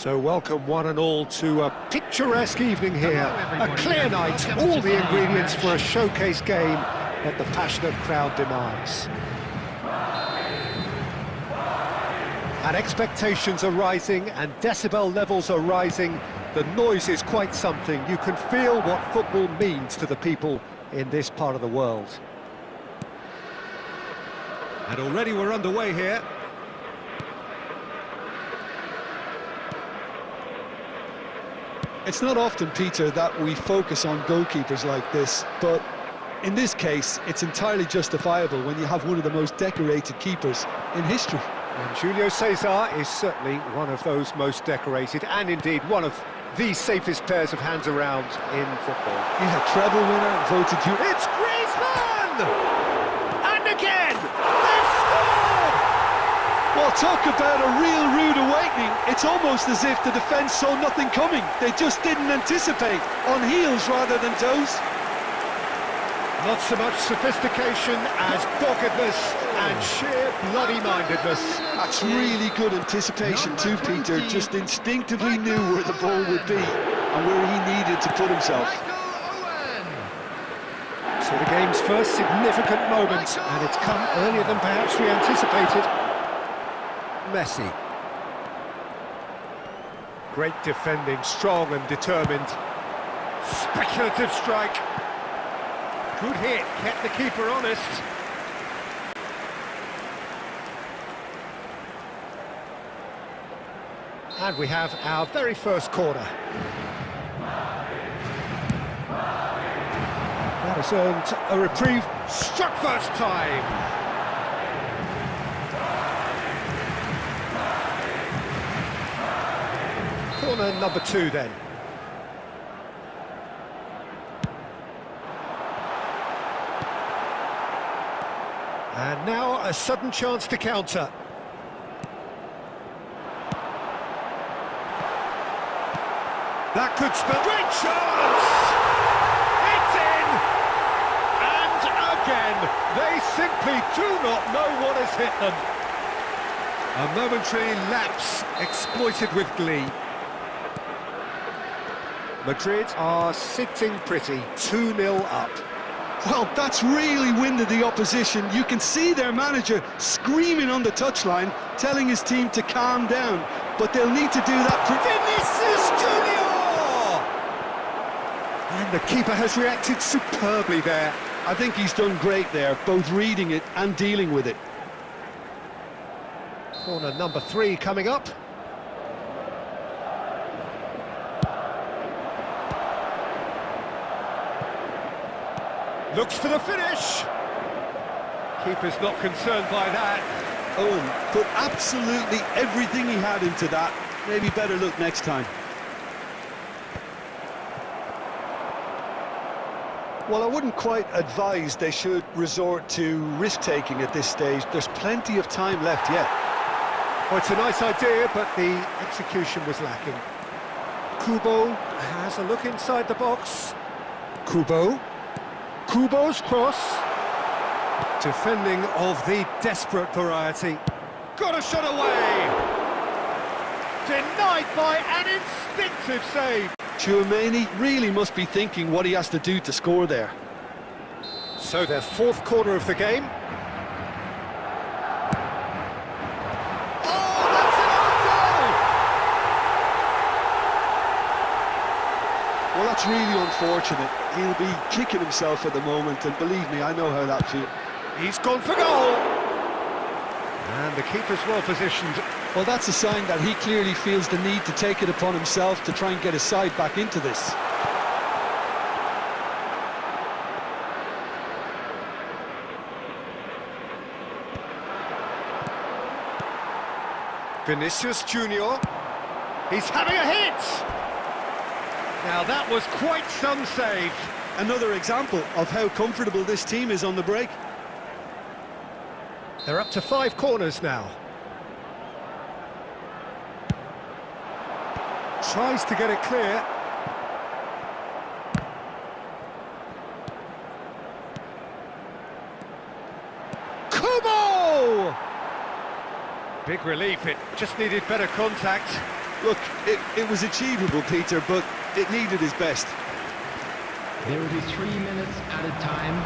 So welcome one and all to a picturesque evening here, a clear night, all the ingredients for a showcase game that the passionate crowd demands. And expectations are rising and decibel levels are rising. The noise is quite something. You can feel what football means to the people in this part of the world. And already we're underway here. It's not often, Peter, that we focus on goalkeepers like this, but in this case, it's entirely justifiable when you have one of the most decorated keepers in history. And Julio Cesar is certainly one of those most decorated, and indeed one of the safest pairs of hands around in football. Yeah, treble winner, voted you. It's Griezmann! And again! They've scored! Well, talk about a real rude awakening. It's almost as if the defence saw nothing coming. They just didn't anticipate, on heels rather than toes. Not so much sophistication as doggedness and sheer bloody-mindedness. That's really good anticipation too, Peter. Just instinctively knew where the ball would be and where he needed to put himself. So the game's first significant moment, and it's come earlier than perhaps we anticipated. Messi. Great defending, strong and determined. Speculative strike. Good hit, kept the keeper honest. And we have our very first corner. That has earned a reprieve. Struck first time. Corner number 2 then. And now a sudden chance to counter. That could spell... Great chance! It's in! And again, they simply do not know what has hit them. A momentary lapse exploited with glee. Madrid are sitting pretty, 2-0 up. Well, that's really winded the opposition. You can see their manager screaming on the touchline, telling his team to calm down. But they'll need to do that... Vinicius Junior! And the keeper has reacted superbly there. I think he's done great there, both reading it and dealing with it. Corner number 3 coming up. Looks for the finish. Keeper's not concerned by that. Oh, put absolutely everything he had into that. Maybe better look next time. Well, I wouldn't quite advise they should resort to risk-taking at this stage. There's plenty of time left yet. Well, it's a nice idea, but the execution was lacking. Kubo has a look inside the box. Kubo's cross. Defending of the desperate variety. Got a shot away! Denied by an instinctive save. Tchouaméni really must be thinking what he has to do to score there. So their fourth corner of the game. Oh, that's an own goal! Well, that's really unfortunate. He'll be kicking himself at the moment, and believe me, I know how that feels. He's gone for goal! And the keeper's well positioned. Well, that's a sign that he clearly feels the need to take it upon himself to try and get his side back into this. Vinicius Junior. He's having a hit! Now that was quite some save. Another example of how comfortable this team is on the break. They're up to 5 corners now. Tries to get it clear. Kubo! Big relief, it just needed better contact. Look, it was achievable, Peter, but it needed his best. There will be 3 minutes at a time.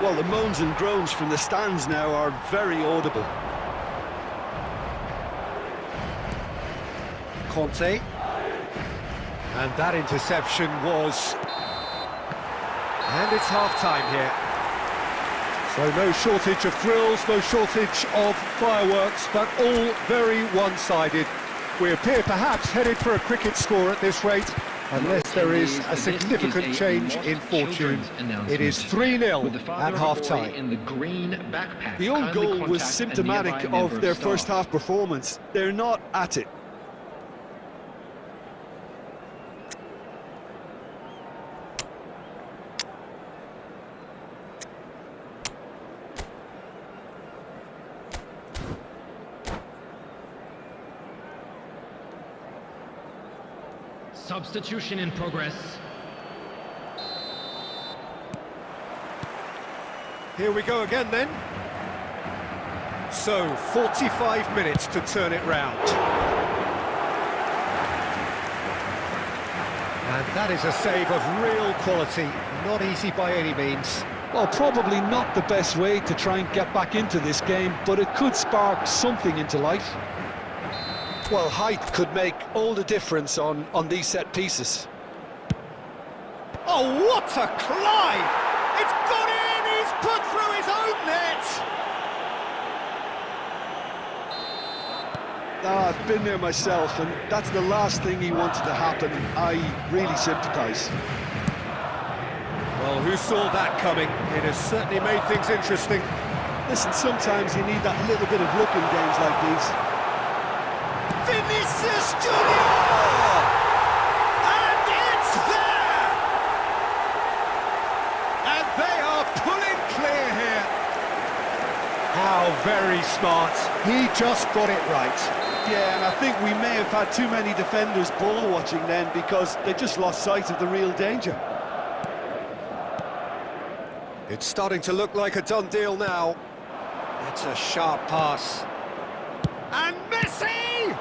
Well, the moans and groans from the stands now are very audible. Conte. And that interception was... And it's half-time here. So no shortage of thrills, no shortage of fireworks, but all very one-sided. We appear perhaps headed for a cricket score at this rate, unless there is a significant change in fortune. It is 3-0 at half-time. The own goal was symptomatic of their first-half performance. They're not at it. Substitution in progress. Here we go again then. So, 45 minutes to turn it round. And that is a save of real quality, not easy by any means. Well, probably not the best way to try and get back into this game, but it could spark something into life. Well, height could make all the difference on these set pieces. Oh, what a climb! It's got in! He's put through his own net! I've been there myself, and that's the last thing he wanted to happen. I really sympathise. Well, who saw that coming? It has certainly made things interesting. Listen, sometimes you need that little bit of luck in games like these. Vinicius Junior! And it's there! And they are pulling clear here. How very smart. He just got it right. Yeah, and I think we may have had too many defenders ball watching then because they just lost sight of the real danger. It's starting to look like a done deal now. It's a sharp pass. And Messi!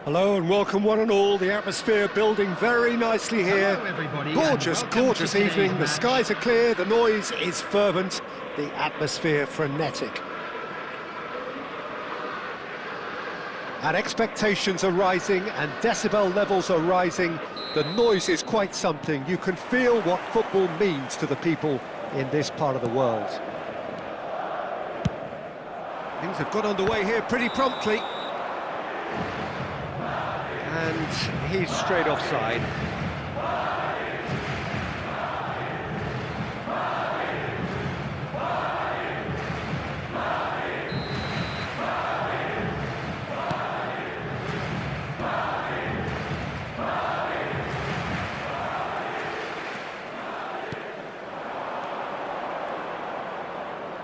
Hello and welcome one and all. The atmosphere building very nicely here. Hello, everybody, Gorgeous, and welcome gorgeous to today's evening. The match. skies are clear, the noise is fervent, the atmosphere frenetic. And expectations are rising and decibel levels are rising. The noise is quite something. You can feel what football means to the people in this part of the world. Things have got underway here pretty promptly. And he's straight offside.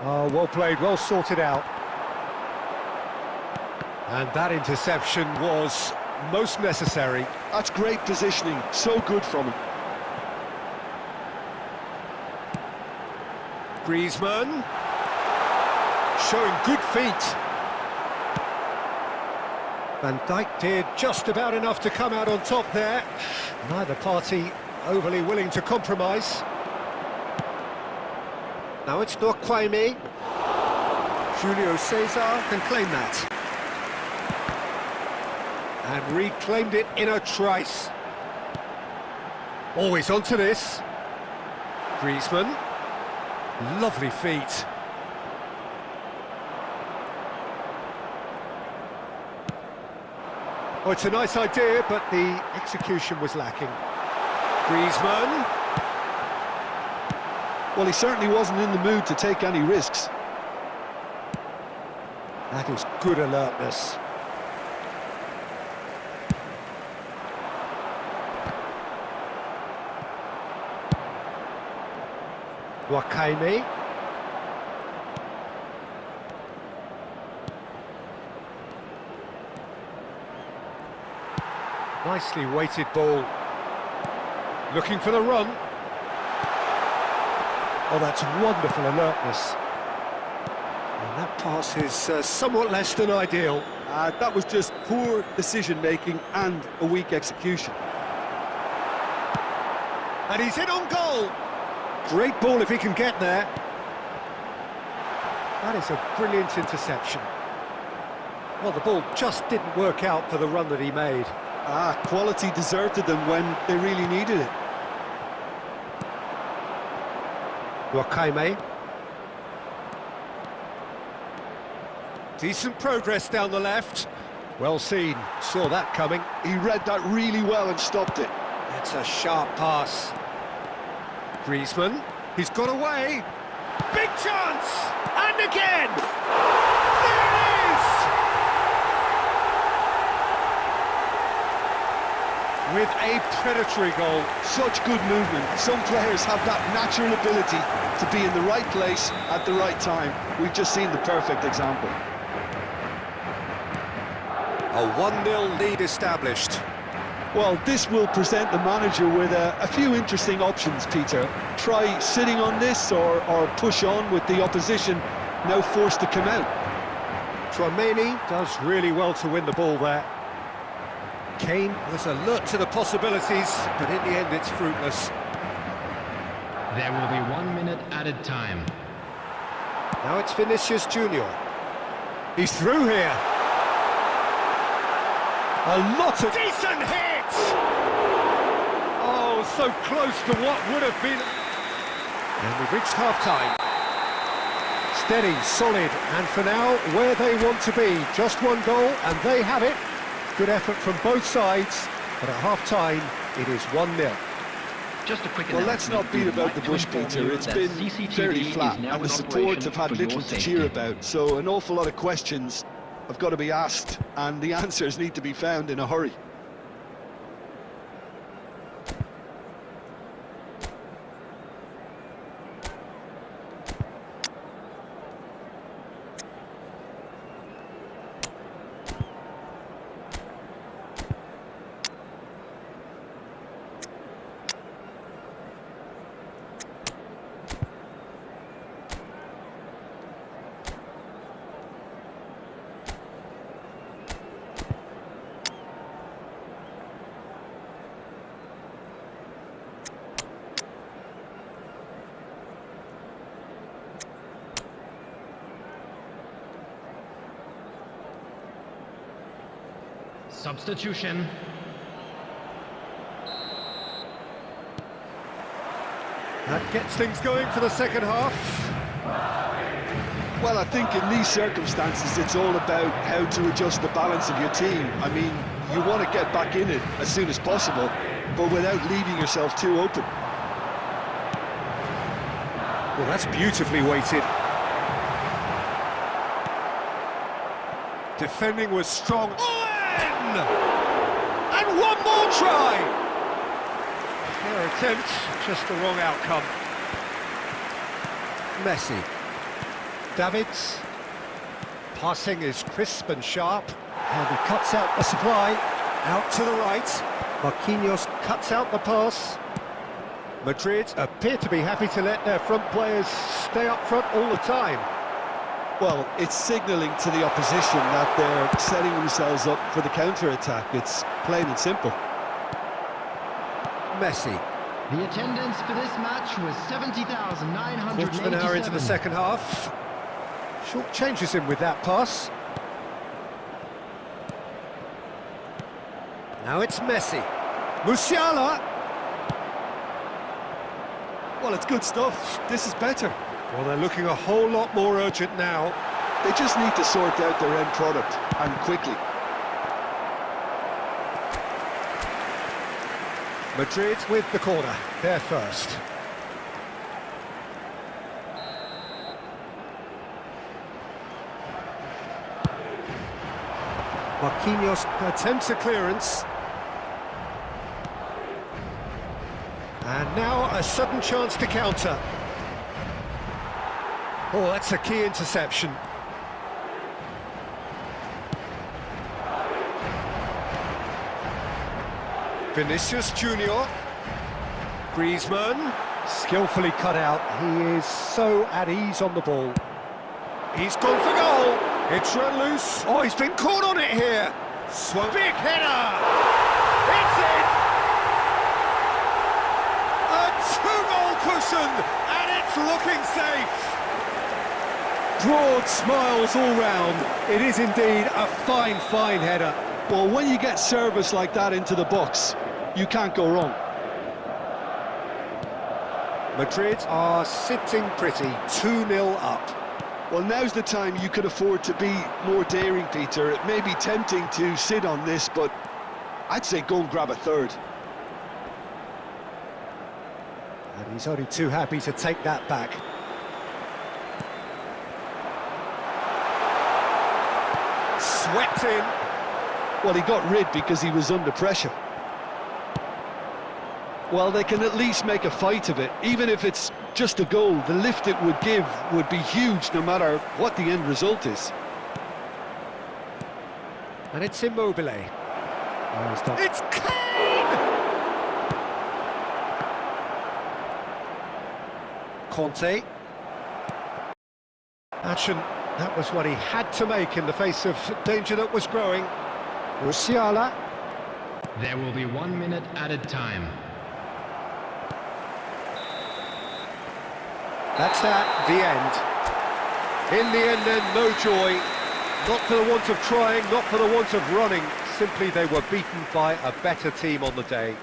Oh, well played, well sorted out. And that interception was most necessary. That's great positioning, so good from him. Griezmann showing good feet. Van Dijk did just about enough to come out on top there. Neither party overly willing to compromise. Now it's Dorquaime. Julio Cesar can claim that. And reclaimed it in a trice. Always onto this. Griezmann. Lovely feet. Oh, it's a nice idea, but the execution was lacking. Griezmann. Well, he certainly wasn't in the mood to take any risks. That was good alertness. Dorquaime. Nicely weighted ball. Looking for the run. Oh, that's wonderful alertness. And that pass is somewhat less than ideal. That was just poor decision-making and a weak execution. And he's in on goal. Great ball if he can get there. That is a brilliant interception. Well, the ball just didn't work out for the run that he made. Quality deserted them when they really needed it. Wakaime. Decent progress down the left. Well seen, saw that coming. He read that really well and stopped it. It's a sharp pass. Griezmann, he's got away. Big chance! And again! There it is! With a predatory goal. Such good movement. Some players have that natural ability to be in the right place at the right time. We've just seen the perfect example. A 1-0 lead established. Well, this will present the manager with a few interesting options, Peter. Try sitting on this or push on with the opposition now forced to come out. Tramini does really well to win the ball there. Kane was alert to the possibilities, but in the end it's fruitless. There will be 1 minute added time. Now it's Vinicius Junior. He's through here. A lot of decent hits! Oh, so close to what would have been. And we've reached half-time. Steady, solid, and for now, where they want to be. Just one goal, and they have it. Good effort from both sides, but at half-time, it is 1-0. Just a quick Well, let's not beat about the bush, Peter. It's been fairly flat, and the support have had little to cheer about, so an awful lot of questions have got to be asked, and the answers need to be found in a hurry. Substitution. That gets things going for the second half. Well, I think in these circumstances, it's all about how to adjust the balance of your team. I mean, you want to get back in it as soon as possible, but without leaving yourself too open. Well, that's beautifully weighted. Defending was strong. And one more try! Fair attempt, just the wrong outcome. Messi. Davids. Passing is crisp and sharp. And he cuts out the supply. Out to the right. Marquinhos cuts out the pass. Madrid appear to be happy to let their front players stay up front all the time. Well, it's signalling to the opposition that they're setting themselves up for the counter-attack. It's plain and simple. Messi. The attendance for this match was 70,987. Quarter of an hour into the second half. Short changes him with that pass. Now it's Messi. Musiala. Well, it's good stuff. This is better. Well, they're looking a whole lot more urgent now. They just need to sort out their end product, and quickly. Madrid with the corner. They're first. Marquinhos attempts a clearance. And now a sudden chance to counter. Oh, that's a key interception. Vinicius Junior. Griezmann, skillfully cut out. He is so at ease on the ball. He's gone for goal. It's run loose. Oh, he's been caught on it here. Swung. Big header. It's in. A two-goal cushion, and it's looking safe. Broad smiles all round. It is indeed a fine, fine header. Well, when you get service like that into the box, you can't go wrong. Madrid are sitting pretty, 2-0 up. Well, now's the time you could afford to be more daring, Peter. It may be tempting to sit on this, but I'd say go and grab a third. And he's only too happy to take that back. Swept in. Well, he got rid because he was under pressure. Well, they can at least make a fight of it. Even if it's just a goal, the lift it would give would be huge no matter what the end result is. And it's Immobile. Oh, it's Kane! Conte. Action. That was what he had to make in the face of danger that was growing. Musiala. There will be 1 minute added time. That's that, the end. In the end then, no joy. Not for the want of trying, not for the want of running. Simply they were beaten by a better team on the day.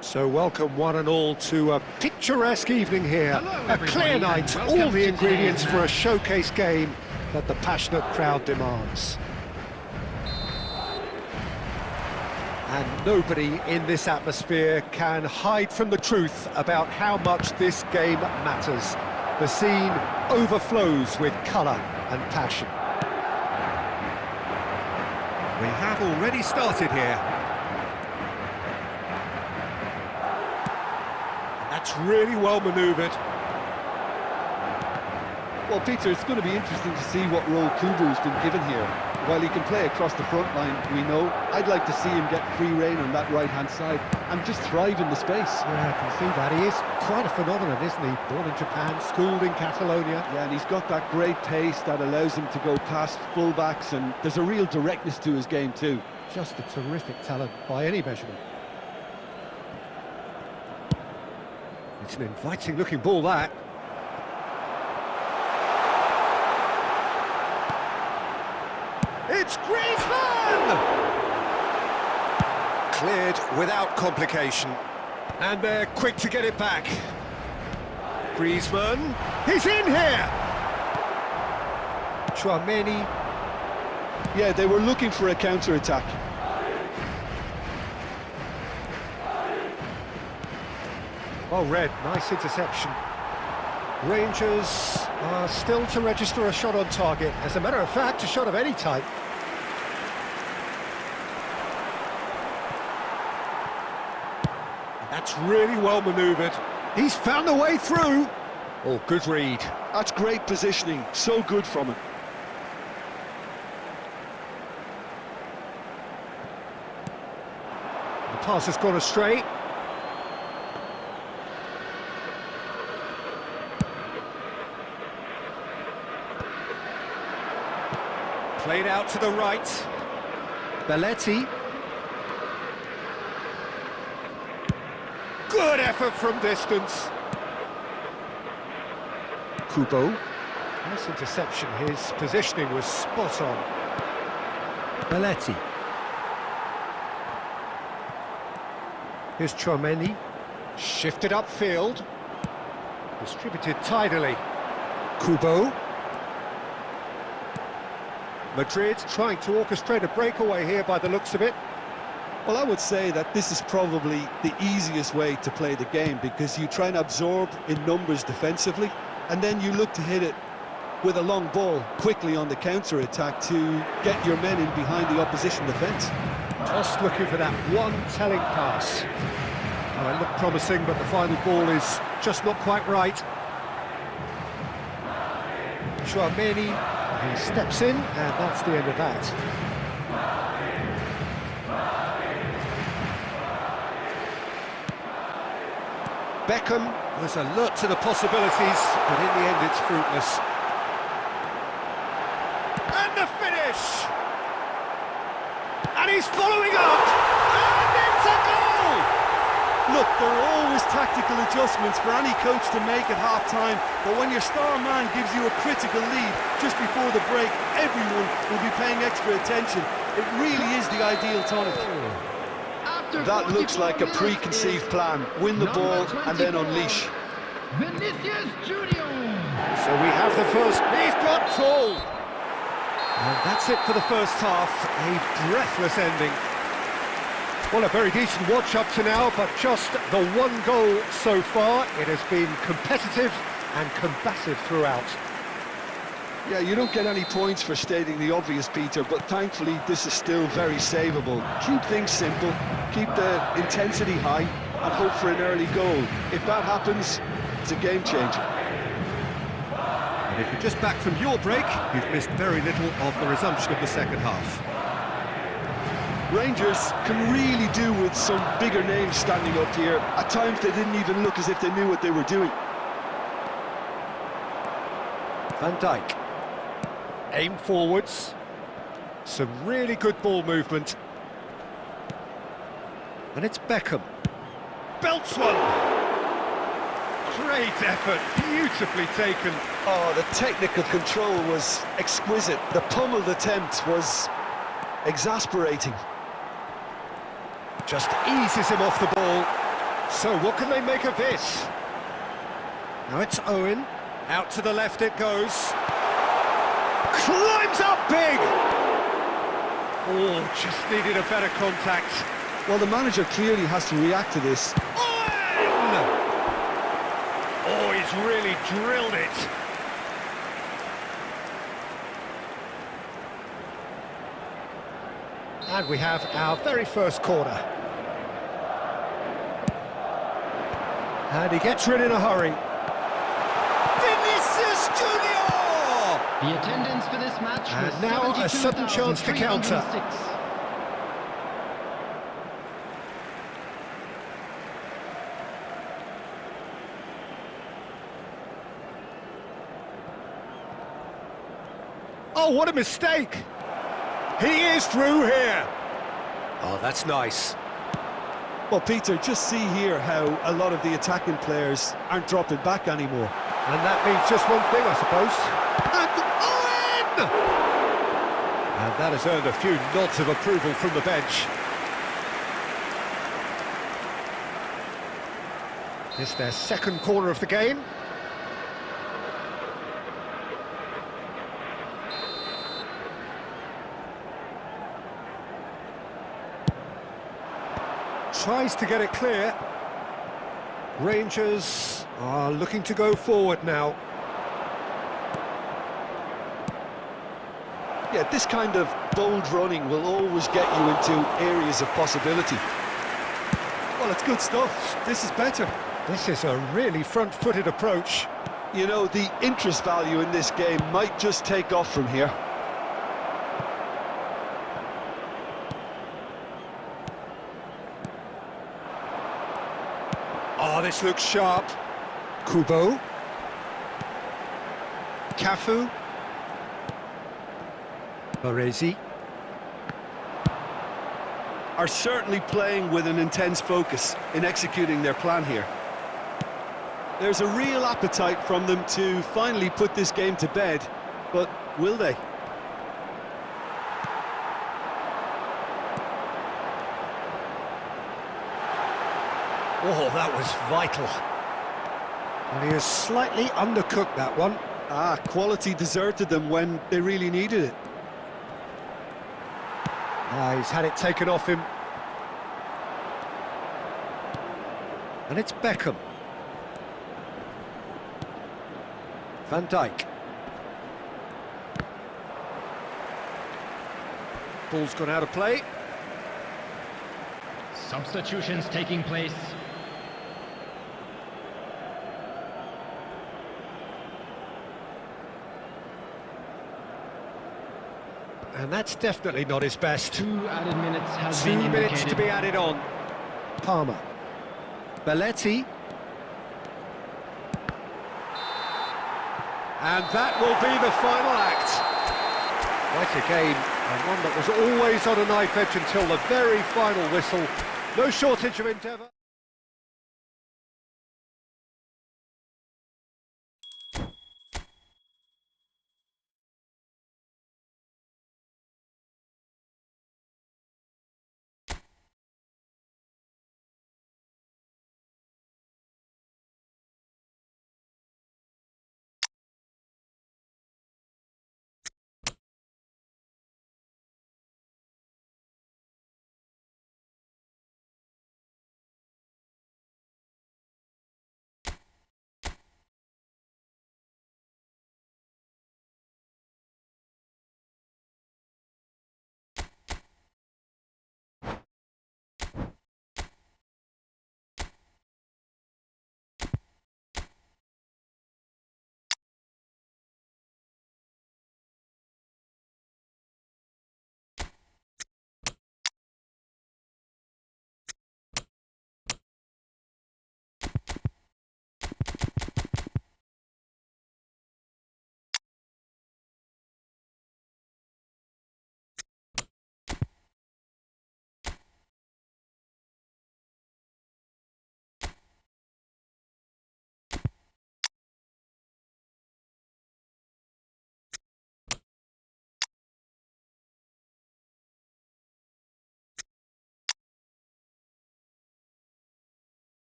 So welcome one and all to a picturesque evening here. Hello, a clear night, all the ingredients for a showcase game that the passionate crowd demands. And nobody in this atmosphere can hide from the truth about how much this game matters. The scene overflows with colour and passion. We have already started here. That's really well manoeuvred. Well, Peter, it's going to be interesting to see what role Kubu's been given here. While he can play across the front line, we know, I'd like to see him get free rein on that right-hand side and just thrive in the space. Yeah, I can see that. He is quite a phenomenon, isn't he? Born in Japan, schooled in Catalonia. Yeah, and he's got that great pace that allows him to go past full-backs, and there's a real directness to his game too. Just a terrific talent by any measurement. It's an inviting-looking ball, that. It's Griezmann! Cleared without complication. And they're quick to get it back. Griezmann, he's in here! Chouameni. Yeah, they were looking for a counter-attack. Oh, Red, nice interception. Rangers are still to register a shot on target. As a matter of fact, a shot of any type. That's really well manoeuvred. He's found a way through. Oh, good read. That's great positioning, so good from him. The pass has gone astray. Played out to the right. Belletti. Good effort from distance. Kubo. Nice interception. His positioning was spot on. Belletti. Here's Chouameni. Shifted upfield. Distributed tidily. Kubo. Madrid trying to orchestrate a breakaway here by the looks of it. Well, I would say that this is probably the easiest way to play the game, because you try and absorb in numbers defensively, and then you look to hit it with a long ball quickly on the counter-attack to get your men in behind the opposition defence. Just looking for that one telling pass. Oh, it looked promising, but the final ball is just not quite right. Chouameni, he steps in, and that's the end of that. Beckham was alert to the possibilities, but in the end it's fruitless. And the finish! And he's following up! And it's a goal! Look, there are always tactical adjustments for any coach to make at half-time, but when your star man gives you a critical lead just before the break, everyone will be paying extra attention. It really is the ideal tonic. That looks like a preconceived plan. Win the ball and then unleash. Vinicius Junior. So we have the first. He's got full. And that's it for the first half. A breathless ending. Well, a very decent watch up to now, but just the one goal so far. It has been competitive and combative throughout. Yeah, you don't get any points for stating the obvious, Peter, but thankfully this is still very savable. Keep things simple, keep the intensity high, and hope for an early goal. If that happens, it's a game changer. And if you're just back from your break, you've missed very little of the resumption of the second half. Rangers can really do with some bigger names standing up here. At times they didn't even look as if they knew what they were doing. Van Dijk. Aim forwards. Some really good ball movement. And it's Beckham. Belts one! Great effort, beautifully taken. Oh, the technical control was exquisite. The pummeled attempt was exasperating. Just eases him off the ball. So what can they make of this? Now it's Owen. Out to the left it goes. Climbs up big! Oh, just needed a better contact. Well, the manager clearly has to react to this. Owen! Oh, he's really drilled it. And we have our very first corner. And he gets rid in a hurry. Vinicius Junior! The attendance for this match was And now a sudden chance to counter. 72,306. Oh, what a mistake! He is through here. Oh, that's nice. Well, Peter, just see here how a lot of the attacking players aren't dropping back anymore. And that means just one thing, I suppose. And Owen! And that has earned a few nods of approval from the bench. It's their second corner of the game. Tries to get it clear. Rangers are looking to go forward now. Yeah, this kind of bold running will always get you into areas of possibility. Well, it's good stuff. This is better. This is a really front-footed approach. You know, the interest value in this game might just take off from here. Oh, this looks sharp. Kubo. Cafu. Baresi. Are certainly playing with an intense focus in executing their plan here. There's a real appetite from them to finally put this game to bed, but will they? Oh, that was vital. And he has slightly undercooked that one. Ah, quality deserted them when they really needed it. Ah, he's had it taken off him. And it's Beckham. Van Dijk. Ball's gone out of play. Substitutions taking place. And that's definitely not his best. 2 added minutes has 2 been minutes indicated. to be added on. Palmer. Belletti. And that will be the final act. Quite a game, and one that was always on a knife edge until the very final whistle. No shortage of endeavour.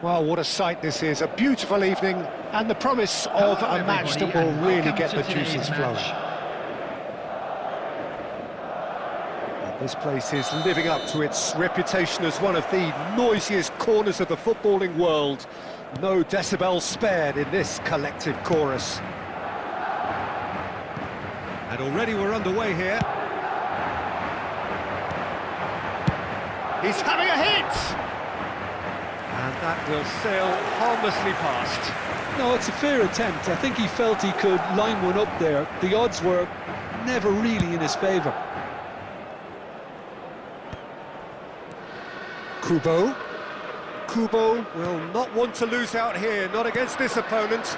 Well, what a sight this is, a beautiful evening, and the promise of a match that will really get the juices flowing. This place is living up to its reputation as one of the noisiest corners of the footballing world. No decibels spared in this collective chorus. And already we're underway here. He's having a hit! And that will sail harmlessly past. No, it's a fair attempt. I think he felt he could line one up there. The odds were never really in his favour. Kubo. Kubo will not want to lose out here, not against this opponent.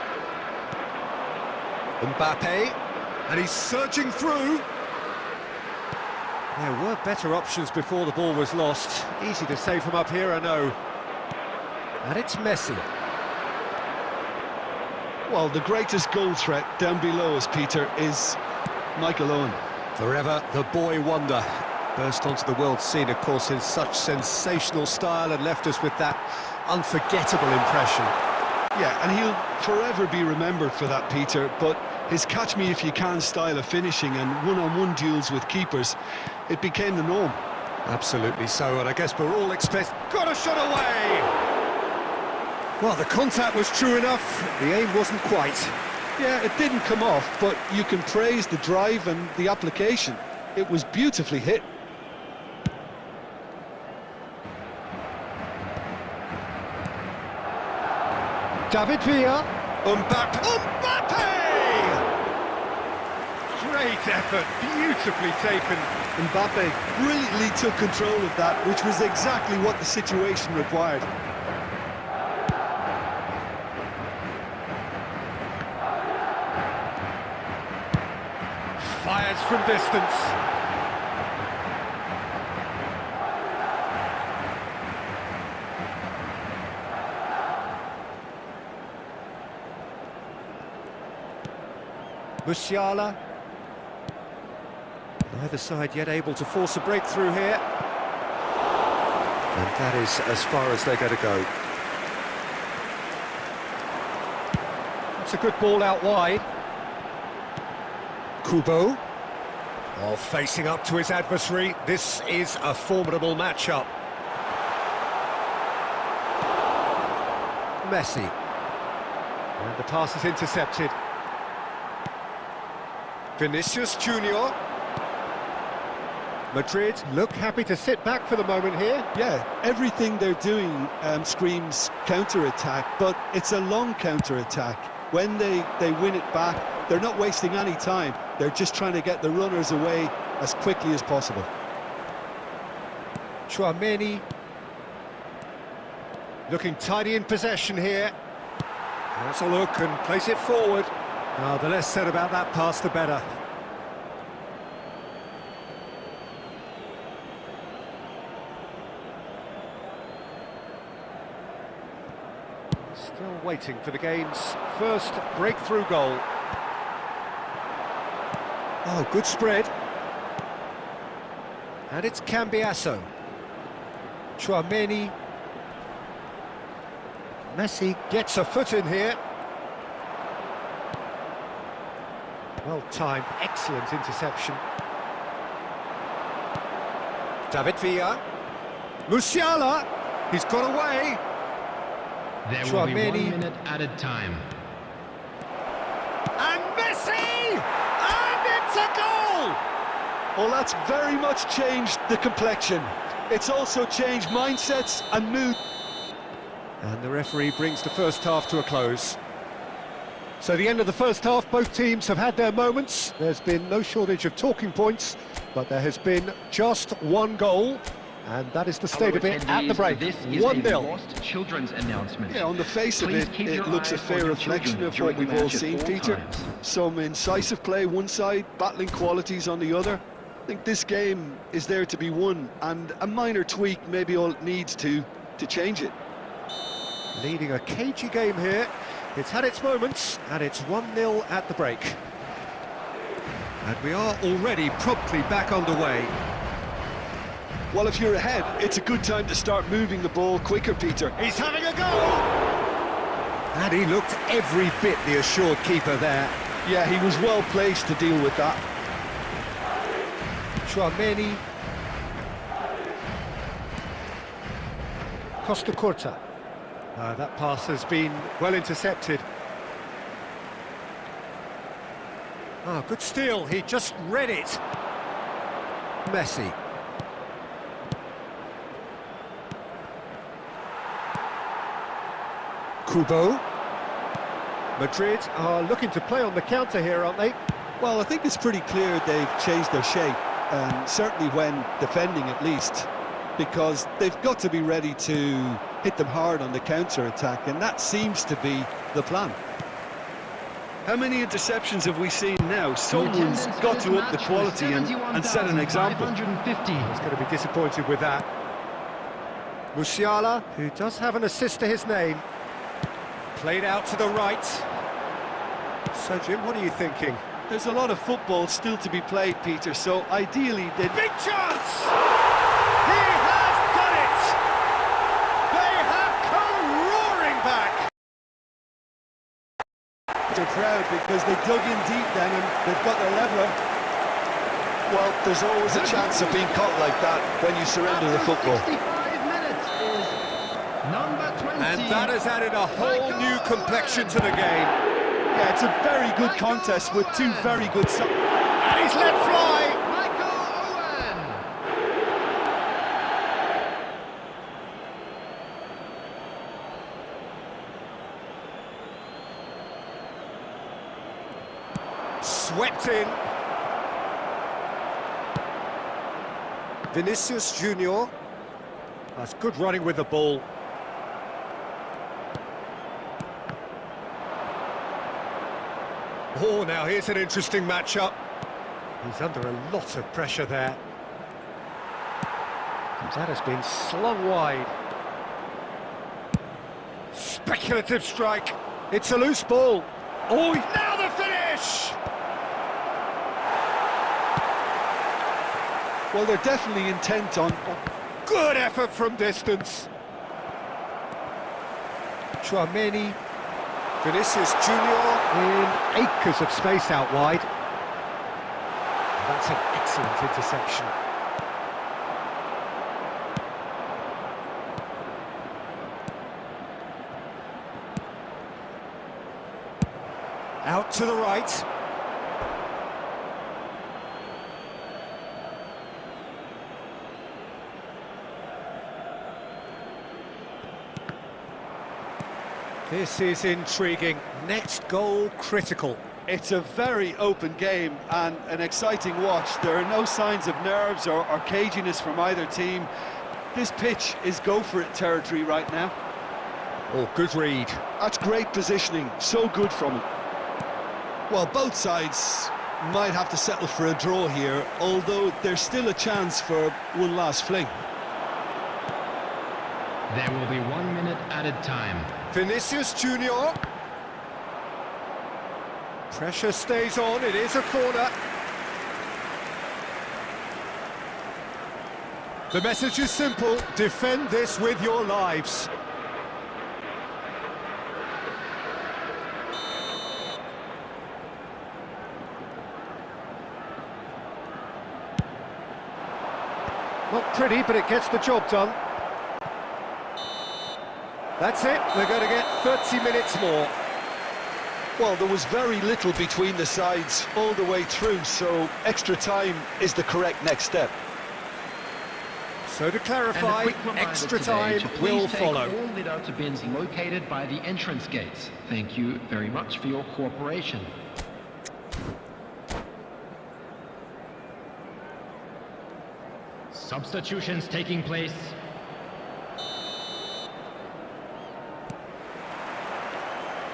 Mbappe, and he's surging through. There were better options before the ball was lost. Easy to save from up here, I know. And it's Messi. Well, the greatest goal threat down below us, Peter, is Michael Owen. Forever the boy wonder. Burst onto the world scene, of course, in such sensational style and left us with that unforgettable impression. Yeah, and he'll forever be remembered for that, Peter, but his catch-me-if-you-can style of finishing and one-on-one duels with keepers, it became the norm. Absolutely so, and I guess we're all got a shot away! Well, the contact was true enough, the aim wasn't quite. Yeah, it didn't come off, but you can praise the drive and the application. It was beautifully hit. David Villa. Mbappe! Great effort, beautifully taken. Mbappe brilliantly took control of that, which was exactly what the situation required. Fires from distance. Musiala. Neither side yet able to force a breakthrough here. And that is as far as they're going to go. It's a good ball out wide. Kubo. Oh, facing up to his adversary. This is a formidable matchup. Messi. And the pass is intercepted. Vinicius Junior. Madrid look happy to sit back for the moment here. Yeah, everything they're doing screams counter-attack, but it's a long counter-attack. When they win it back, they're not wasting any time. They're just trying to get the runners away as quickly as possible. Tchouaméni. Looking tidy in possession here. Has a look and plays it forward. Oh, the less said about that pass, the better. Still waiting for the game's first breakthrough goal. Oh, good spread. And it's Cambiasso. Tchouaméni. Messi gets a foot in here. Well timed, excellent interception. David Villa. Musiala. He's got away. There will be 1 minute added time. And Messi! And it's a goal! Well, that's very much changed the complexion. It's also changed mindsets and mood. And the referee brings the first half to a close. So the end of the first half, both teams have had their moments. There's been no shortage of talking points, but there has been just one goal. And that is the state of it at the break. 1-0. Children's announcement. Yeah, on the face of it, it looks a fair reflection of what we've all seen, Peter. Some incisive play one side, battling qualities on the other. I think this game is there to be won, and a minor tweak maybe all it needs to change it. Leading a cagey game here. It's had its moments, and it's 1-0 at the break. And we are already promptly back underway. Well, if you're ahead, it's a good time to start moving the ball quicker, Peter. He's having a go! And he looked every bit the assured keeper there. Yeah, he was well placed to deal with that. Chouameni. Costa Curta. That pass has been well intercepted. Ah, good steal, he just read it. Messi. Kubo. Madrid are looking to play on the counter here, aren't they? Well, I think it's pretty clear they've changed their shape, certainly when defending at least, because they've got to be ready to hit them hard on the counter-attack, and that seems to be the plan. How many interceptions have we seen now? Someone's got to up the quality and set an example. He's going to be disappointed with that. Musiala, who does have an assist to his name. Played out to the right. So, Jim, what are you thinking? There's a lot of football still to be played, Peter, so ideally they'd... Big chance! He has done it! They have come roaring back! They're proud because they dug in deep then and they've got their leveller. Well, there's always a chance of being caught like that when you surrender the football. 65 minutes is number 20. And that has added a whole new complexion to the game. Yeah, it's a very good contest with two very good sides. And he's let fly! Michael Owen. Swept in. Vinicius Junior. That's good running with the ball. Oh, now here's an interesting matchup. He's under a lot of pressure there. And that has been slung wide. Speculative strike. It's a loose ball. Oh, Now the finish! Well, they're definitely intent on... good effort from distance. Chouameni. Vinicius Junior in acres of space out wide. That's an excellent interception. Out to the right. This is intriguing. Next goal critical. It's a very open game and an exciting watch. There are no signs of nerves or caginess from either team. This pitch is go-for-it territory right now. Oh, good read. That's great positioning, so good from him. Well, both sides might have to settle for a draw here, although there's still a chance for one last fling. There will be 1 minute added time. Vinicius Junior. Pressure stays on, it is a corner. The message is simple, defend this with your lives. Not pretty, but it gets the job done. That's it, they're going to get 30 minutes more. Well, there was very little between the sides all the way through, so extra time is the correct next step. So to clarify, extra time will follow. All lit-out bins located by the entrance gates. Thank you very much for your cooperation. Substitutions taking place.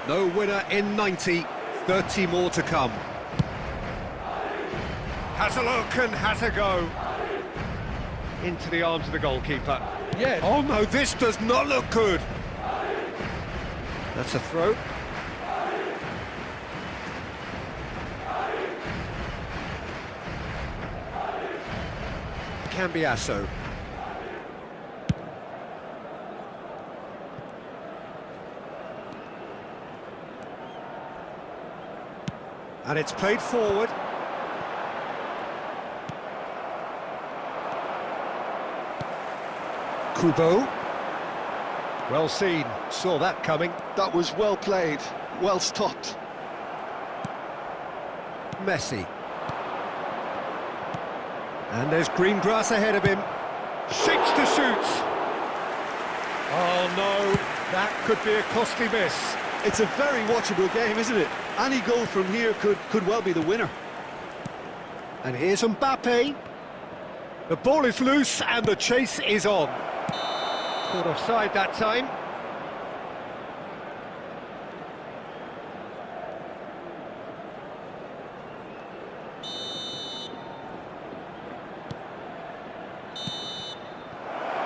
No winner in 90, 30 more to come. Has a look and has a go. Into the arms of the goalkeeper. Yeah. Oh no, this does not look good. That's a throw. Cambiasso. And it's played forward. Kubo. Well seen, saw that coming. That was well played, well stopped. Messi. And there's green grass ahead of him. Shapes to shoot. Oh no, that could be a costly miss. It's a very watchable game, isn't it? Any goal from here could well be the winner. And here's Mbappe. The ball is loose and the chase is on. Caught offside that time.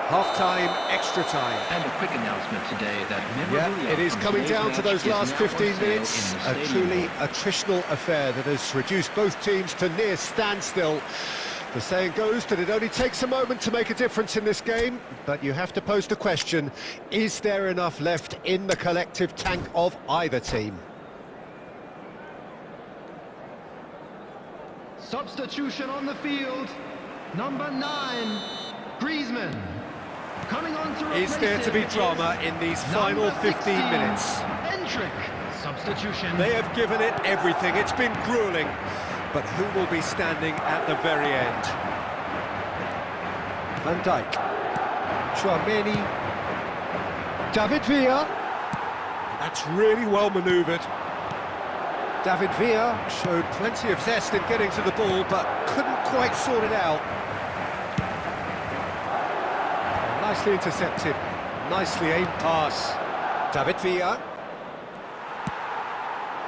Half-time, extra time. And a quick announcement today that Yeah, memorabilia it is from coming today's down to match those is last now 15 on sale minutes. in the A stadium. truly attritional affair that has reduced both teams to near standstill. The saying goes that it only takes a moment to make a difference in this game, but you have to pose the question, is there enough left in the collective tank of either team? Substitution on the field. Number 9, Griezmann. Coming on to replace Is there to be him drama is in these final number 15 16, minutes? Endrick. Substitution. They have given it everything, it's been gruelling. But who will be standing at the very end? Van Dijk. Chouameni. David Villa. That's really well manoeuvred. David Villa showed plenty of zest in getting to the ball, but couldn't quite sort it out. Nicely intercepted. Nicely aimed pass. David Villa.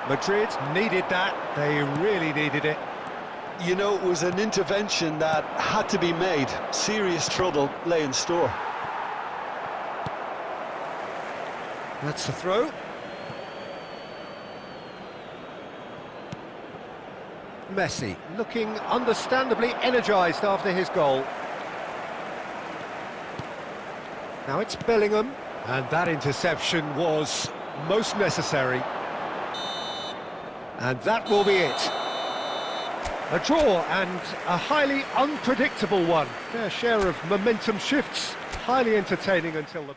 Madrid needed that, they really needed it. You know, it was an intervention that had to be made. Serious trouble lay in store. That's the throw. Messi looking understandably energised after his goal. Now it's Bellingham, and that interception was most necessary. And that will be it. A draw and a highly unpredictable one. Fair share of momentum shifts, highly entertaining until the...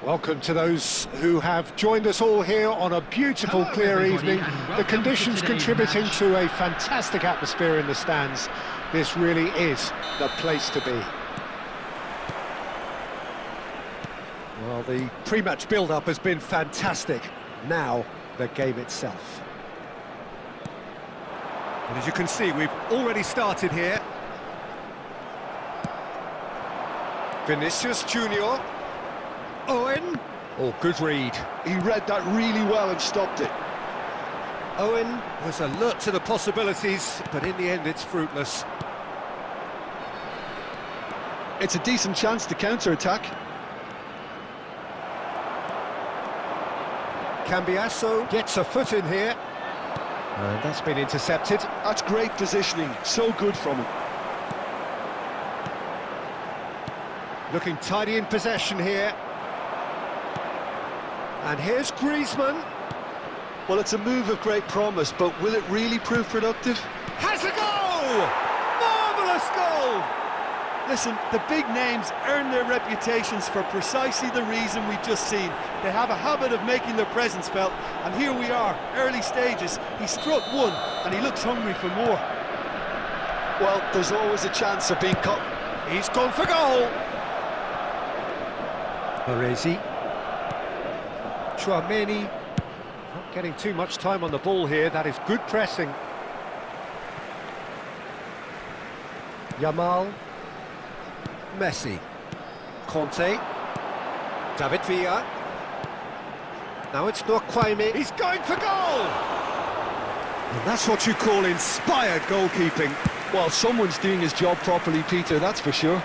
Welcome to those who have joined us all here on a beautiful, Hello, clear everybody, evening. and The welcome conditions to today's contributing match. to a fantastic atmosphere in the stands. This really is the place to be. Well, the pre-match build-up has been fantastic. Now, the game itself. And as you can see, we've already started here. Vinicius Junior. Owen. Oh, good read. He read that really well and stopped it. Owen was alert to the possibilities, but in the end it's fruitless. It's a decent chance to counter-attack. Cambiasso gets a foot in here. And that's been intercepted. That's great positioning, so good from him. Looking tidy in possession here. And here's Griezmann. Well, it's a move of great promise, but will it really prove productive? Has a goal! Marvellous goal! Listen, the big names earn their reputations for precisely the reason we've just seen. They have a habit of making their presence felt, and here we are, early stages. He struck one, and he looks hungry for more. Well, there's always a chance of being caught. He's gone for goal! Baresi. Chouameni. Not getting too much time on the ball here. That is good pressing. Yamal. Messi. Conte. David Villa. Now it's Nwakwame. He's going for goal! And that's what you call inspired goalkeeping. Well, someone's doing his job properly, Peter, that's for sure.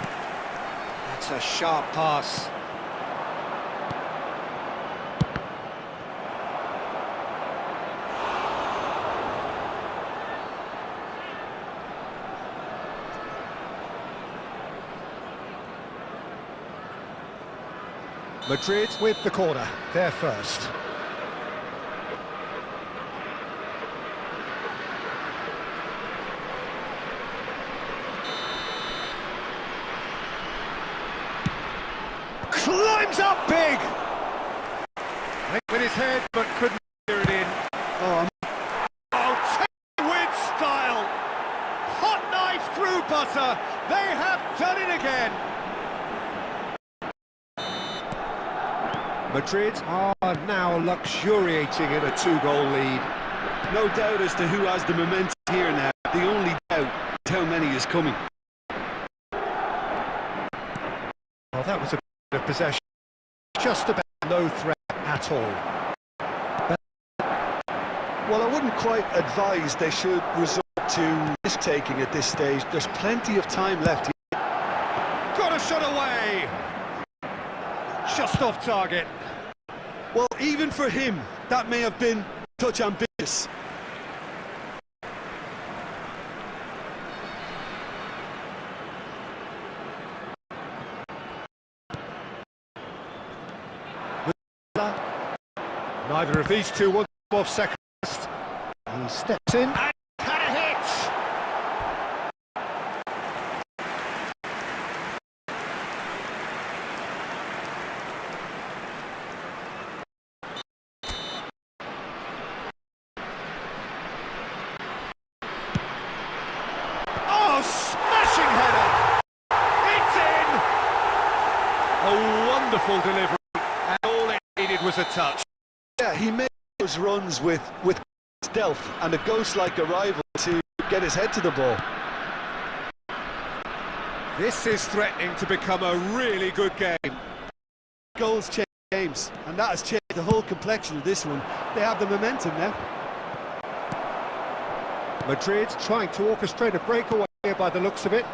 That's a sharp pass. Madrid with the corner, they're first. Climbs up big! With his head, but couldn't steer it in. Oh, Oh, with style! Hot knife through butter! They have done it again! Madrid are now luxuriating in a two-goal lead. no doubt as to who has the momentum here now. The only doubt is how many is coming. Well, that was a bit of possession. Just about no threat at all. Well, I wouldn't quite advise they should resort to risk-taking at this stage. There's plenty of time left here. Got a shot away! Just off target. Well, even for him, that may have been a touch ambitious. Neither of these two want to off second. He steps in. And had a hit! Oh, smashing header! It's in! A wonderful delivery, and all it needed was a touch. Yeah, he made those runs with stealth and a ghost-like arrival to get his head to the ball. This is threatening to become a really good game. Goals change games, and that has changed the whole complexion of this one. They have the momentum now. Madrid trying to orchestrate a breakaway here by the looks of it.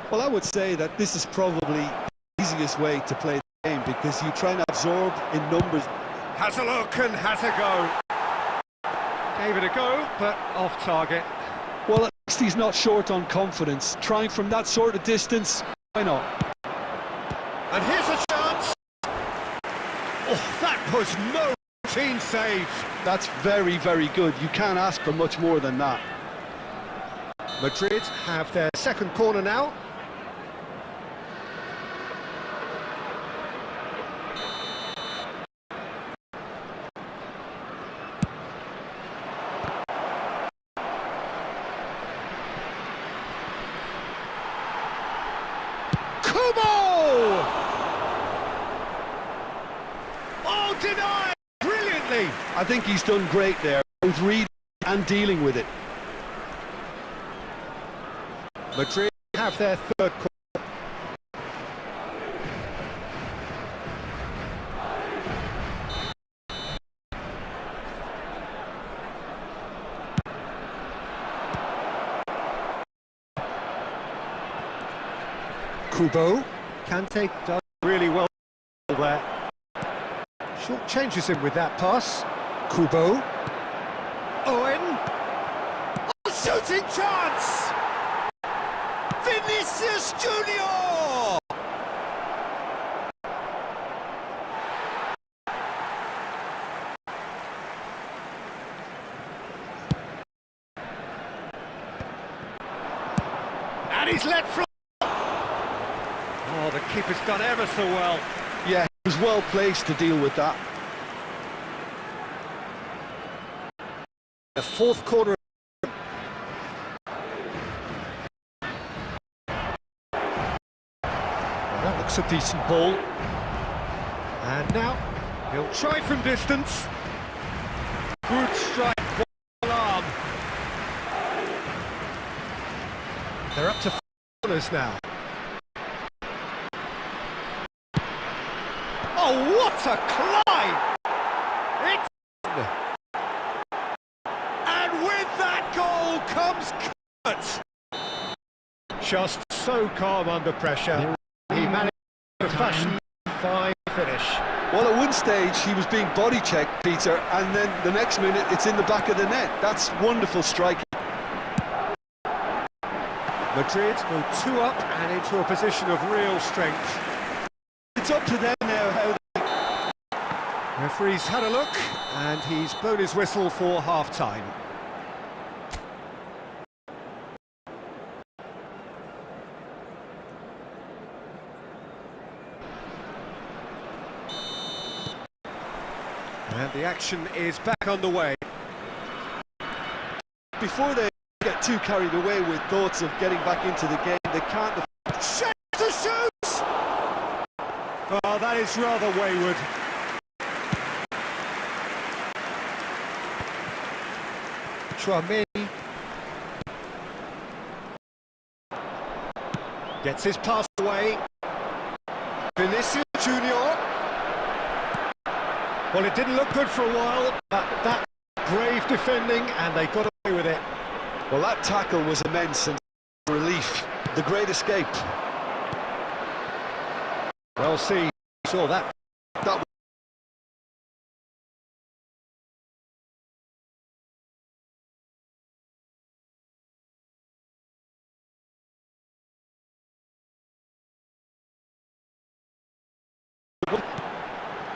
Well, I would say that this is probably the easiest way to play the game, because you try and absorb in numbers. Has a look and has a go. Gave it a go, but off target. Well, at least he's not short on confidence. Trying from that sort of distance, why not? And here's a chance. Oh, that was no routine save. That's very, very good. You can't ask for much more than that. Madrid have their second corner now. Oh, denied! Brilliantly! I think he's done great there, both reading and dealing with it. Madrid have their third corner. Kubo. Kante does really well there. Short changes him with that pass. Kubo. Owen. Oh, shooting chance! Vinicius Junior! And he's let fly. Oh, the keeper's done ever so well. Yeah, he was well placed to deal with that. The fourth corner. That looks a decent ball. And now he'll Try from distance. Good strike, one arm. they're up to corners now. Oh, what a climb! It's in. And with that goal comes Kurt. Just so calm under pressure. He managed to fashion a fine finish. Well, at one stage he was being body checked, Peter, and then the next minute it's in the back of the net. That's wonderful striking. Madrid go 2 up and into a position of real strength. It's up to them now how Referee's had a look and he's blown his whistle for half-time. And the action is back underway. before they get too carried away with thoughts of getting back into the game, they can't. Shakes to shoot! Oh, that is rather wayward. Turnip gets his pass away. Vinicius Junior. Well, it didn't look good for a while, but that Brave defending, and they got away with it. Well, that tackle was immense and relief. The great escape. Well seen. Saw that. That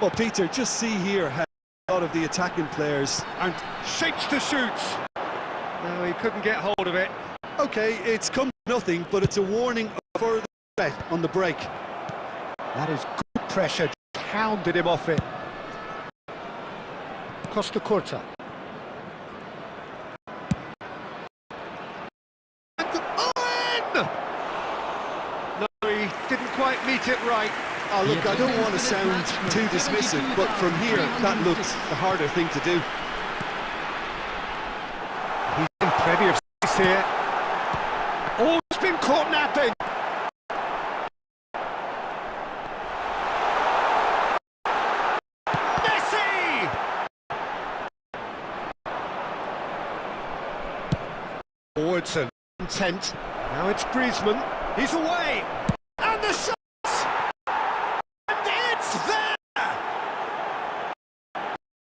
Well, Peter, just see here how a lot of the attacking players aren't Shapes to shoot. No, he couldn't get hold of it. okay. It's come to nothing, but it's a warning of further threat on the break. That is good pressure. Hounded him off it. Costa Curta. Owen! No, he didn't quite meet it right. Oh, look, I don't want to sound too dismissive, but from here, that looks the harder thing to do. He's in plenty of space here. Oh, it's been caught napping. Messi! Forwards and intent. Now it's Griezmann. He's away. And the shot! And it's there!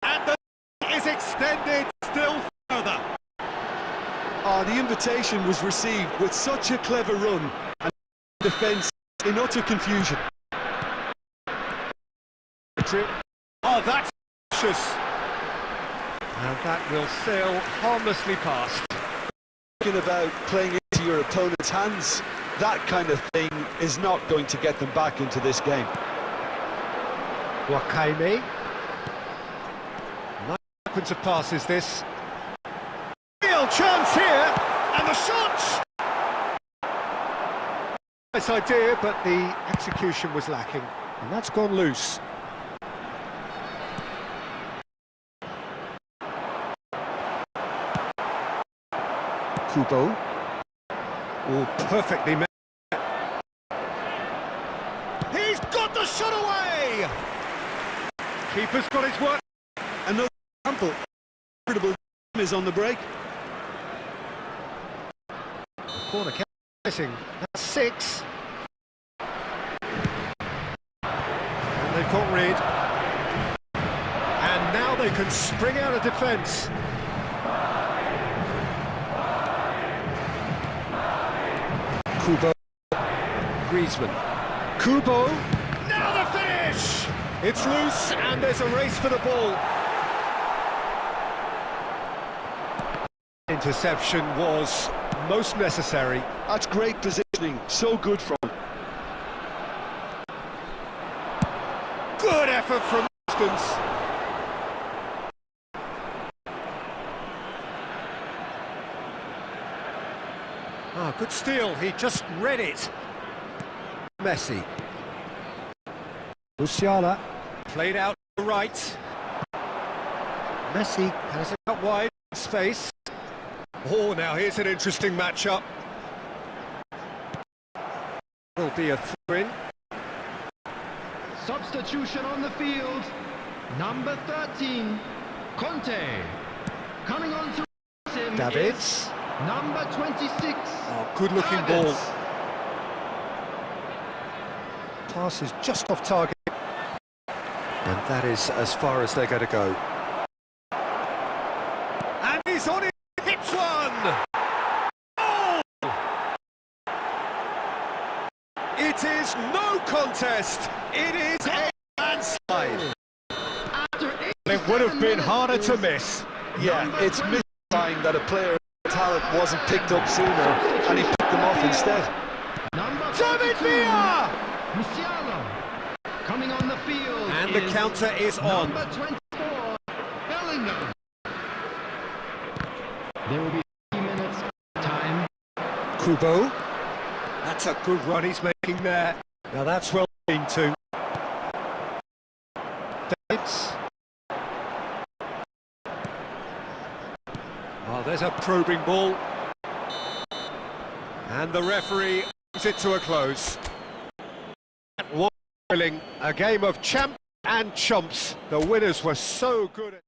And the is extended still further. Oh, the invitation was received with such a clever run and defence in utter confusion. Oh, that's vicious. And that will sail harmlessly past. Talking about playing into your opponent's hands, that kind of thing is not going to get them back into this game. Wakame. Nice sequence of passes, this. Real chance here, and the shot! Nice idea, but the execution was lacking, and that's gone loose. Kubo. Oh, perfectly met. He's got the shot away! Keeper's got his work. Another example. Incredible is on the break. Corner missing. That's 6. And they've got rid. And now they can spring out of defence. Kubo. Griezmann. Kubo. Now the finish! It's loose and there's a race for the ball. Interception was most necessary. That's great positioning, so good from him. Good effort from distance. Ah, good steal, he just read it. Messi. Musiala. Played out to the right. Messi has it out wide in space. Oh, now here's an interesting matchup. Will be a throw-in. Substitution on the field. Number 13, Conte. Coming on to him Davids. is number 26. Oh, good-looking ball. Pass is just off target. And that is as far as they're going to go. And he's on it. Hits one! Oh! It is no contest. It is a landslide. It would have been harder to miss. Yeah, it's mystifying that a player of talent wasn't picked up sooner and he picked them off instead. David Villa! Musiala. Coming on the field. And the counter is on. Number 24, Bellingham. There will be 3 minutes time. Kubo. That's a good run he's making there. Now that's well seen too. Davids. Oh, there's a probing ball. And the referee brings it to a close. That was thrilling. A game of champ and chumps. The winners were so good at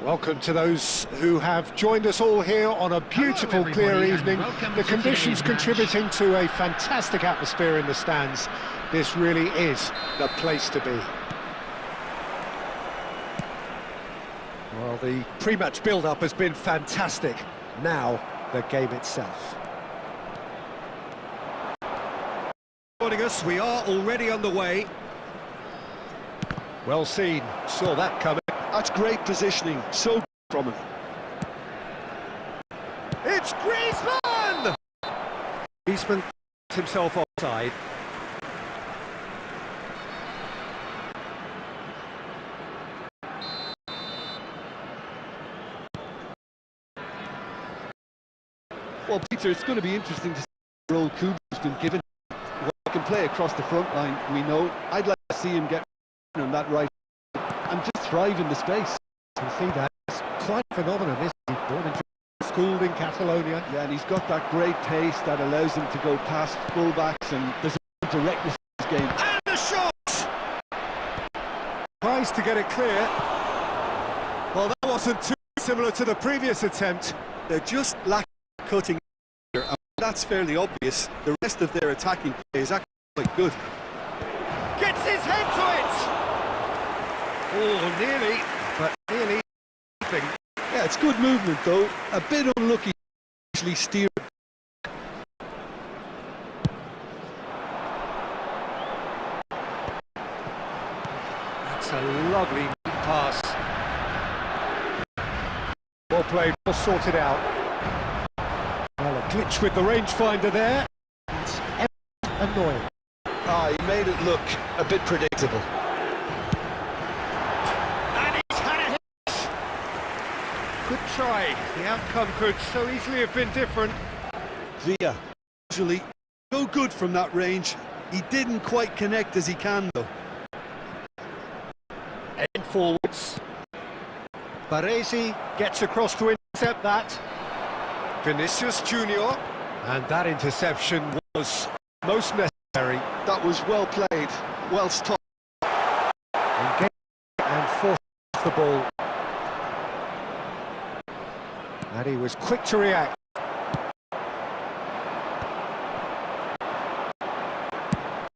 Welcome to those who have joined us all here on a beautiful, clear evening. The conditions contributing to a fantastic atmosphere in the stands. This really is the place to be. Well, the pre-match build-up has been fantastic. Now, the game itself. Joining us, we are already underway. Well seen, saw that coming. That's great positioning, so good from him. It's Griezmann! Griezmann himself offside. Well, Peter, it's going to be interesting to see the role Kubo's been given. Well, he can play across the front line, we know. I'd like to see him get on that right and just thrive in the space. You see that? It's quite a phenomenon, isn't he? Born and schooled in Catalonia. Yeah, and he's got that great pace that allows him to go past fullbacks, and there's a directness in his game. And the shot! Tries to get it clear. Well, that wasn't too similar to the previous attempt. They're just lacking cutting here, and that's fairly obvious. The rest of their attacking play is actually quite good. Gets his head to it! Oh, nearly, but nearly nothing. Yeah, it's good movement though. A bit unlucky to actually steer. That's a lovely pass. Well played, well sorted out. Well, a glitch with the rangefinder there. It's annoying. Ah, he made it look a bit predictable. Good try. The outcome could so easily have been different. Villa, usually so good from that range. He didn't quite connect as he can though. End forwards. Baresi gets across to intercept that. Vinicius Junior. And that interception was most necessary. That was well played, well stopped. And forced the ball. And he was quick to react.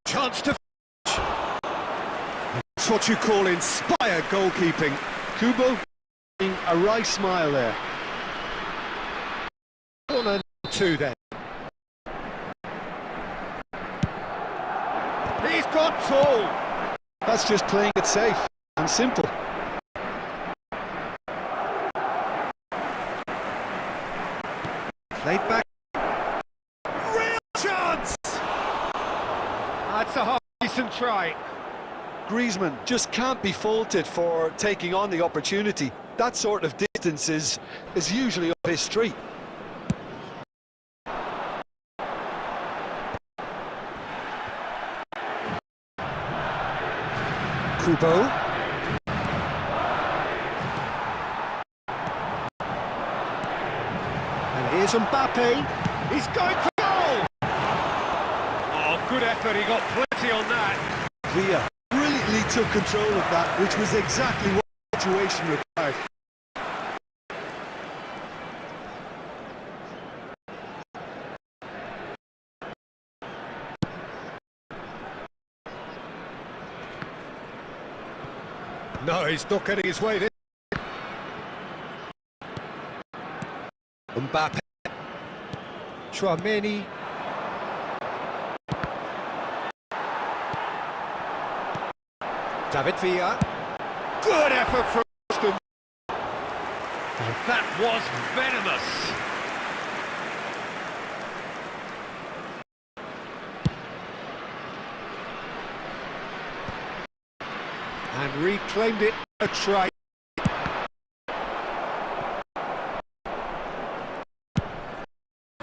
Chance to finish. That's what you call inspired goalkeeping. Kubo, a right smile there. Corner 2 then. He's got tall. That's just playing it safe and simple. Played back. Real chance! That's a half-decent try. Griezmann just can't be faulted for taking on the opportunity. That sort of distance is usually up his street. Kubo. And here's Mbappe. He's going for goal! Oh, good effort. He got plenty on that. Villa brilliantly took control of that, which was exactly what the situation required. No, he's not getting his way there. Mbappe. Chouameni. David Villa. Good effort from Austin. That was venomous. And reclaimed it a try.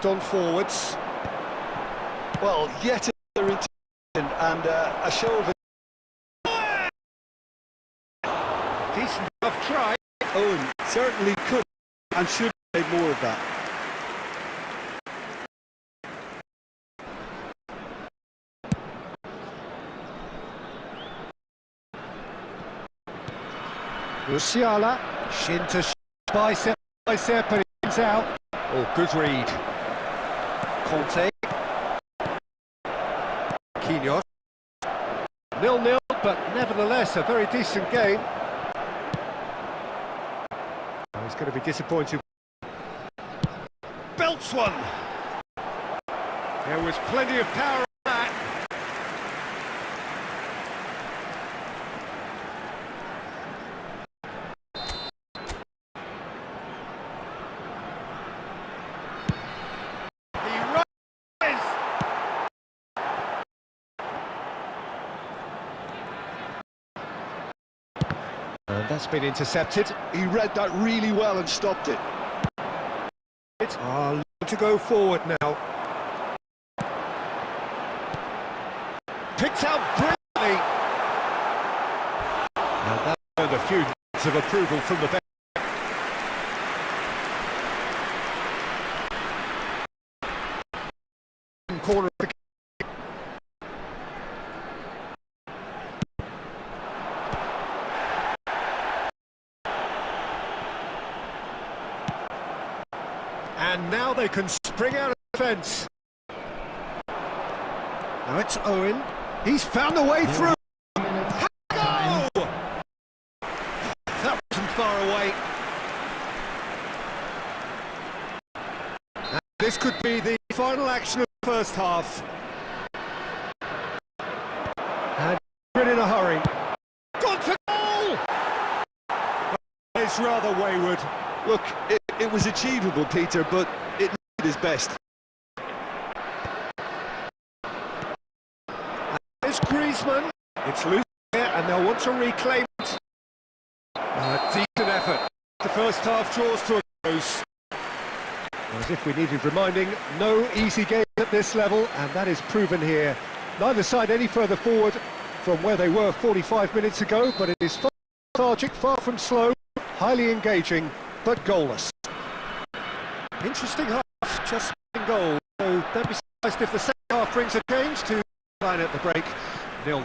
On forwards. Well, yet another interception and a show of Decent enough try. Owen certainly could and should have made more of that. Musiala, shin to shin. bicep, and it's out. Oh, good read. Conte. Quinhos. 0-0, but nevertheless a very decent game. Oh, he's going to be disappointed. Belts one. There was plenty of power in that. He runs. And that's been intercepted. He read that really well and stopped it. To go forward now. Picked out brilliantly. And that earned a few nods of approval from the bench. Corner of the and now they can spring out of defence. Now it's Owen. He's found a way through. Go! That wasn't far away. And this could be the final action of the first half. And we're in a hurry. Gone for goal! It's rather wayward. Look, it was achievable, Peter, but it needed his best. There's Griezmann. It's loose here, and they'll want to reclaim it. Decent effort. The first half draws to a close. As if we needed reminding, no easy game at this level, and that is proven here. Neither side any further forward from where they were 45 minutes ago, but it is far from lethargic, far from slow, highly engaging, but goalless. Interesting half, just in goal. So don't be surprised if the second half brings a change to line at the break. 0-0.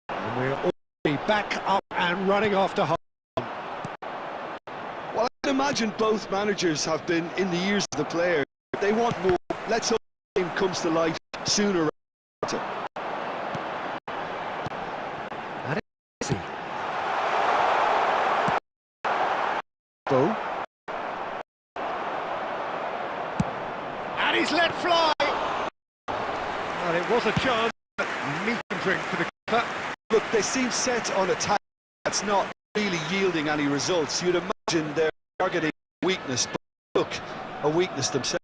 And we're already back up and running after half. Well, I'd imagine both managers have been in the ears of the player. They want more. Let's hope the game comes to life sooner rather than later. That is easy. Bo. And he's let fly. And it was a chance, but meat and drink for the keeper. Look, they seem set on attack. That's not really yielding any results. You'd imagine they're targeting weakness, but look, a weakness themselves.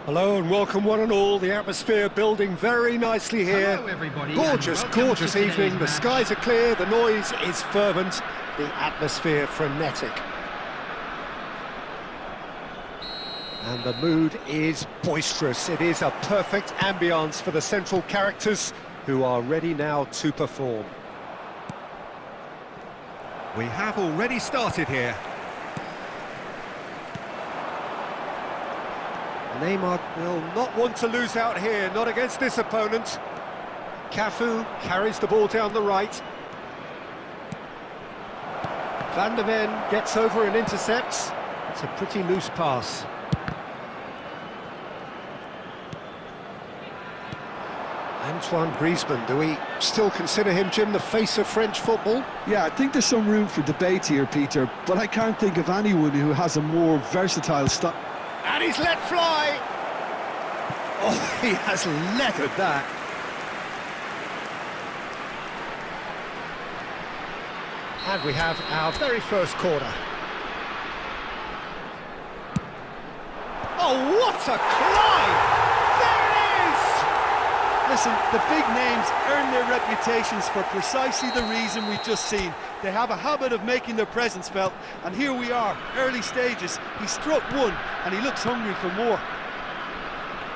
Hello and welcome one and all. The atmosphere building very nicely here. Hello, everybody, Gorgeous, and welcome gorgeous to today's evening. The match. skies are clear, the noise is fervent, the atmosphere frenetic. And the mood is boisterous. It is a perfect ambience for the central characters who are ready now to perform. We have already started here. Neymar will not want to lose out here, not against this opponent. Cafu carries the ball down the right. Van der Ven gets over and intercepts. It's a pretty loose pass. Antoine Griezmann, do we still consider him, Jim, the face of French football? Yeah, I think there's some room for debate here, Peter, but I can't think of anyone who has a more versatile style. And he's let fly! Oh, he has lettered that. And we have our very first corner. Oh, what a climb! There it is! Listen, the big names earn their reputations for precisely the reason we've just seen. They have a habit of making their presence felt, and here we are, early stages. He struck one, and he looks hungry for more.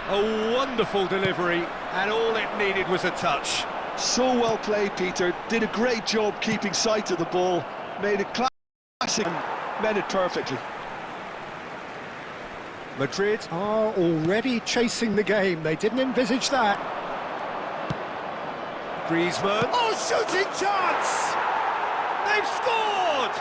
A wonderful delivery, and all it needed was a touch. So well played, Peter. Did a great job keeping sight of the ball. Made it classic and met it perfectly. Madrid are already chasing the game. They didn't envisage that. Griezmann. Oh, shooting chance! They've scored!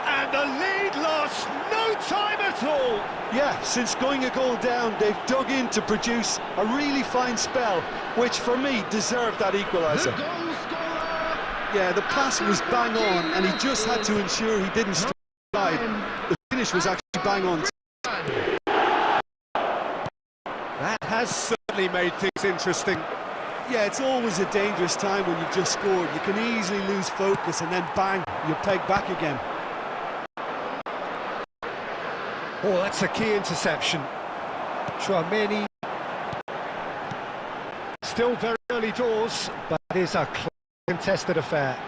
And the lead lost no time at all. Yeah, since going a goal down, they've dug in to produce a really fine spell, which for me deserved that The equaliser. goal scorer. Yeah, the pass was bang on, and he just had to ensure he didn't slide. The finish was actually bang on. That has certainly made things interesting. Yeah, it's always a dangerous time when you've just scored. You can easily lose focus and then bang, you're pegged back again. Oh, that's a key interception. Chouameni. Still very early doors, but it is a contested affair.